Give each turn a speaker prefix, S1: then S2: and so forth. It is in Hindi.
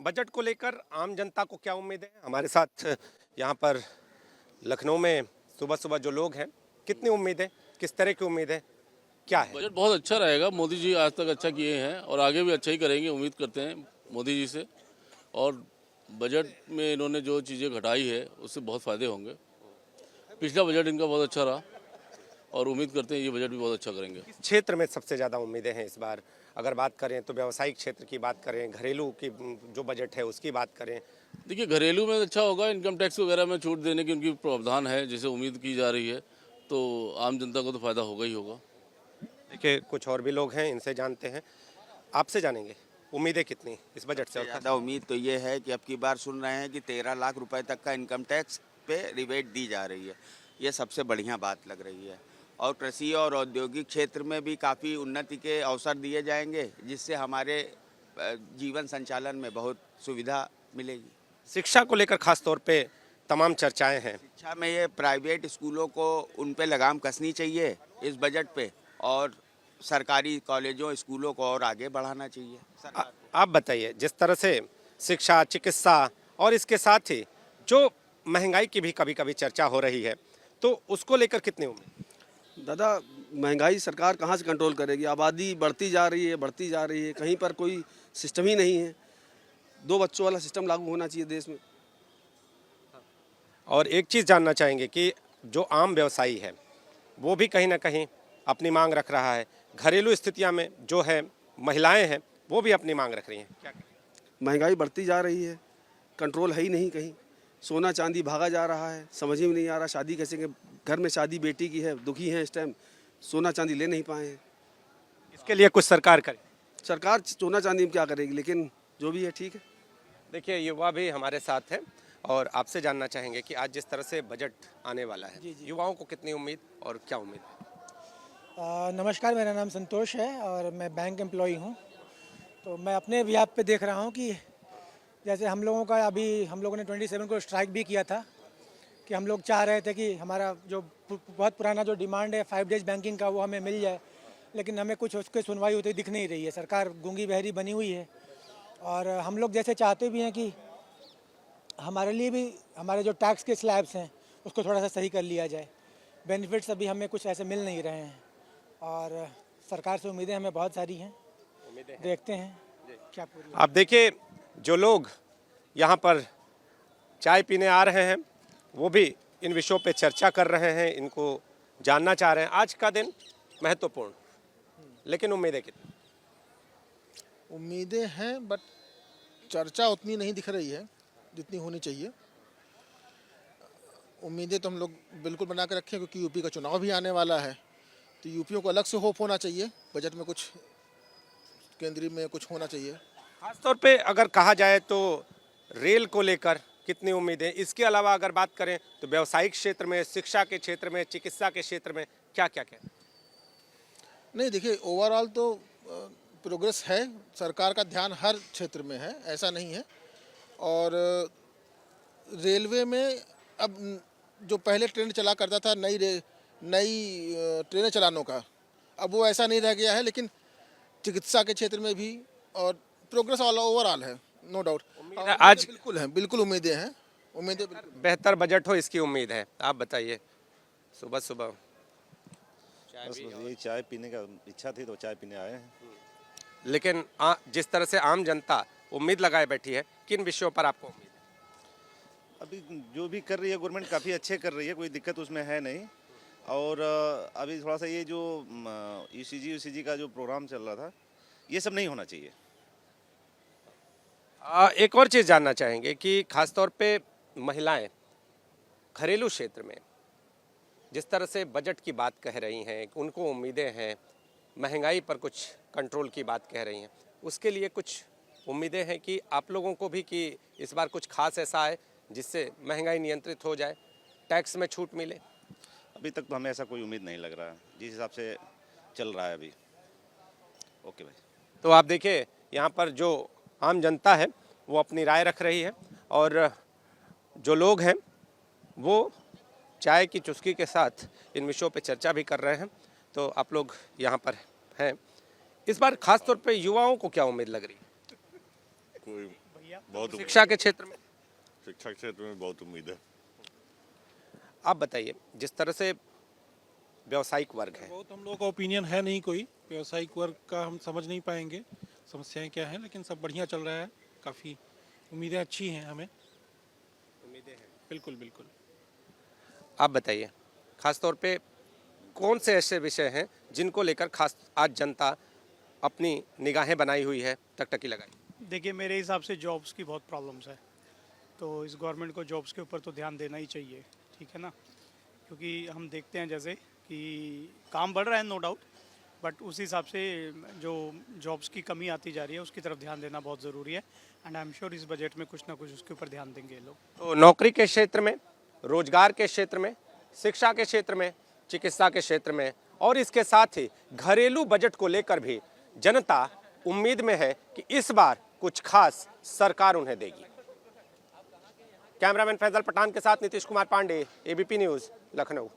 S1: बजट को लेकर आम जनता को क्या उम्मीद है? हमारे साथ यहाँ पर लखनऊ में सुबह सुबह जो लोग हैं, कितनी उम्मीद है, किस तरह की उम्मीद है, क्या है?
S2: बजट बहुत अच्छा रहेगा। मोदी जी आज तक अच्छा किए हैं और आगे भी अच्छा ही करेंगे, उम्मीद करते हैं मोदी जी से। और बजट में इन्होंने जो चीज़ें घटाई है उससे बहुत फ़ायदे होंगे। पिछला बजट इनका बहुत अच्छा रहा और उम्मीद करते हैं ये बजट भी बहुत अच्छा करेंगे।
S1: किस क्षेत्र में सबसे ज़्यादा उम्मीदें हैं इस बार? अगर बात करें तो व्यावसायिक क्षेत्र की बात करें, घरेलू की जो बजट है उसकी बात करें।
S2: देखिए, घरेलू में अच्छा होगा, इनकम टैक्स वगैरह में छूट देने की उनकी प्रावधान है जैसे उम्मीद की जा रही है, तो आम जनता को तो फ़ायदा होगा ही होगा।
S1: देखिए, कुछ और भी लोग हैं, इनसे जानते हैं, आपसे जानेंगे उम्मीदें कितनी इस बजट से? और
S3: ज़्यादा उम्मीद तो ये है कि अब की बार सुन रहे हैं कि 13 लाख रुपए तक का इनकम टैक्स पे रिबेट दी जा रही है। ये सबसे बढ़िया बात लग रही है। और कृषि और औद्योगिक क्षेत्र में भी काफ़ी उन्नति के अवसर दिए जाएंगे, जिससे हमारे जीवन संचालन में बहुत सुविधा मिलेगी।
S1: शिक्षा को लेकर खास तौर पे तमाम चर्चाएं हैं।
S3: शिक्षा में ये प्राइवेट स्कूलों को उन पे लगाम कसनी चाहिए इस बजट पे, और सरकारी कॉलेजों स्कूलों को और आगे बढ़ाना चाहिए सरकार को।
S1: आप बताइए, जिस तरह से शिक्षा, चिकित्सा और इसके साथ ही जो महंगाई की भी कभी कभी चर्चा हो रही है, तो उसको लेकर कितनी उम्मीद?
S4: दादा, महंगाई सरकार कहाँ से कंट्रोल करेगी? आबादी बढ़ती जा रही है, बढ़ती जा रही है, कहीं पर कोई सिस्टम ही नहीं है। 2 बच्चों वाला सिस्टम लागू होना चाहिए देश में।
S1: और एक चीज़ जानना चाहेंगे कि जो आम व्यवसायी है वो भी कहीं ना कहीं अपनी मांग रख रहा है। घरेलू स्थितियां में जो है महिलाएं हैं वो भी अपनी मांग रख रही हैं। क्या
S4: महंगाई बढ़ती जा रही है, कंट्रोल है ही नहीं कहीं। सोना चांदी भागा जा रहा है, समझ ही में नहीं आ रहा शादी कैसे के। घर में शादी बेटी की है, दुखी हैं इस टाइम, सोना चांदी ले नहीं पाए हैं।
S1: इसके लिए कुछ सरकार करे?
S4: सरकार सोना चांदी में क्या करेगी, लेकिन जो भी है ठीक है।
S1: देखिए, युवा भी हमारे साथ है और आपसे जानना चाहेंगे कि आज जिस तरह से बजट आने वाला है, युवाओं को कितनी उम्मीद और क्या उम्मीद है?
S5: नमस्कार, मेरा नाम संतोष है और मैं बैंक एम्प्लॉई हूँ। तो मैं अपने व्याप पे देख रहा हूँ कि जैसे हम लोगों का अभी हम लोगों ने 27 को स्ट्राइक भी किया था कि हम लोग चाह रहे थे कि हमारा जो बहुत पुराना जो डिमांड है 5 डेज बैंकिंग का वो हमें मिल जाए, लेकिन हमें कुछ उसके सुनवाई होती दिख नहीं रही है। सरकार गूंगी बहरी बनी हुई है और हम लोग जैसे चाहते भी हैं कि हमारे लिए भी हमारे जो टैक्स के स्लैब्स हैं उसको थोड़ा सा सही कर लिया जाए। बेनिफिट्स अभी हमें कुछ ऐसे मिल नहीं रहे हैं और सरकार से उम्मीदें हमें बहुत सारी हैं। देखते हैं क्या पूरी।
S1: आप देखिए, जो लोग यहाँ पर चाय पीने आ रहे हैं वो भी इन विषयों पे चर्चा कर रहे हैं, इनको जानना चाह रहे हैं। आज का दिन महत्वपूर्ण, लेकिन उम्मीदें कितनी?
S6: उम्मीदें हैं, बट चर्चा उतनी नहीं दिख रही है जितनी होनी चाहिए। उम्मीदें तो हम लोग बिल्कुल बना के रखें, क्योंकि यूपी का चुनाव भी आने वाला है, तो यूपियों को अलग से होप होना चाहिए। बजट में कुछ केंद्रीय में कुछ होना चाहिए।
S1: खासतौर पे अगर कहा जाए तो रेल को लेकर कितनी उम्मीदें? इसके अलावा अगर बात करें तो व्यावसायिक क्षेत्र में, शिक्षा के क्षेत्र में, चिकित्सा के क्षेत्र में क्या क्या क्या?
S6: नहीं, देखिए, ओवरऑल तो प्रोग्रेस है। सरकार का ध्यान हर क्षेत्र में है, ऐसा नहीं है। और रेलवे में अब जो पहले ट्रेंड चला करता था नई ट्रेनें चलाने का, अब वो ऐसा नहीं रह गया है। लेकिन चिकित्सा के क्षेत्र में भी और प्रोग्रेस ऑल ओवरऑल है, नो डाउट।
S1: आज
S6: बिल्कुल है, बिल्कुल उम्मीदें हैं, उम्मीदें बिल्कुल।
S1: बेहतर बजट हो इसकी उम्मीद है। आप बताइए, सुबह सुबह
S7: बस यही चाय पीने का इच्छा थी तो चाय पीने आए हैं।
S1: लेकिन जिस तरह से आम जनता उम्मीद लगाए बैठी है, किन विषयों पर आपको उम्मीद है?
S7: अभी जो भी कर रही है गवर्नमेंट काफ़ी अच्छे कर रही है, कोई दिक्कत उसमें है नहीं। और अभी थोड़ा सा ये जो ईसीजी का जो प्रोग्राम चल रहा था, ये सब नहीं होना चाहिए।
S1: एक और चीज़ जानना चाहेंगे कि खासतौर पे महिलाएं घरेलू क्षेत्र में जिस तरह से बजट की बात कह रही हैं, उनको उम्मीदें हैं, महंगाई पर कुछ कंट्रोल की बात कह रही हैं, उसके लिए कुछ उम्मीदें हैं कि आप लोगों को भी कि इस बार कुछ खास ऐसा है जिससे महंगाई नियंत्रित हो जाए, टैक्स में छूट मिले?
S7: अभी तक तो हमें ऐसा कोई उम्मीद नहीं लग रहा है, जिस हिसाब से चल रहा है अभी। ओके भाई।
S1: तो आप देखिए, यहाँ पर जो आम जनता है वो अपनी राय रख रही है और जो लोग हैं वो चाय की चुस्की के साथ इन विषयों पे चर्चा भी कर रहे हैं। तो आप लोग यहाँ पर हैं। इस बार खास तौर पे युवाओं को क्या उम्मीद लग रही है?
S8: कोई बहुत उम्मीद-
S1: शिक्षा के क्षेत्र में
S8: शिक्षा क्षेत्र में बहुत उम्मीद है।
S1: आप बताइए, जिस तरह से व्यावसायिक वर्ग है,
S9: बहुत हम लोगों का ओपिनियन है नहीं, कोई व्यवसायिक वर्ग का हम समझ नहीं पाएंगे समस्याएं क्या हैं, लेकिन सब बढ़िया चल रहा है, काफ़ी उम्मीदें अच्छी हैं हमें।
S1: उम्मीदें हैं।
S9: बिल्कुल बिल्कुल।
S1: आप बताइए, खास तौर पे कौन से ऐसे विषय हैं जिनको लेकर खास आज जनता अपनी निगाहें बनाई हुई है, टकटकी लगाई?
S10: देखिए, मेरे हिसाब से जॉब्स की बहुत प्रॉब्लम्स है, तो इस गवर्नमेंट को जॉब्स के ऊपर तो ध्यान देना ही चाहिए, ठीक है ना। क्योंकि हम देखते हैं जैसे कि काम बढ़ रहा है, नो डाउट, बट उस हिसाब से जो जॉब्स की कमी आती जा रही है उसकी तरफ ध्यान देना बहुत ज़रूरी है। एंड आई एम श्योर इस बजट में कुछ ना कुछ उसके ऊपर ध्यान देंगे ये लोग।
S1: तो नौकरी के क्षेत्र में, रोजगार के क्षेत्र में, शिक्षा के क्षेत्र में, चिकित्सा के क्षेत्र में और इसके साथ ही घरेलू बजट को लेकर भी जनता उम्मीद में है कि इस बार कुछ खास सरकार उन्हें देगी। कैमरामैन फैजल पठान के साथ नीतीश कुमार पांडे, एबीपी न्यूज़, लखनऊ।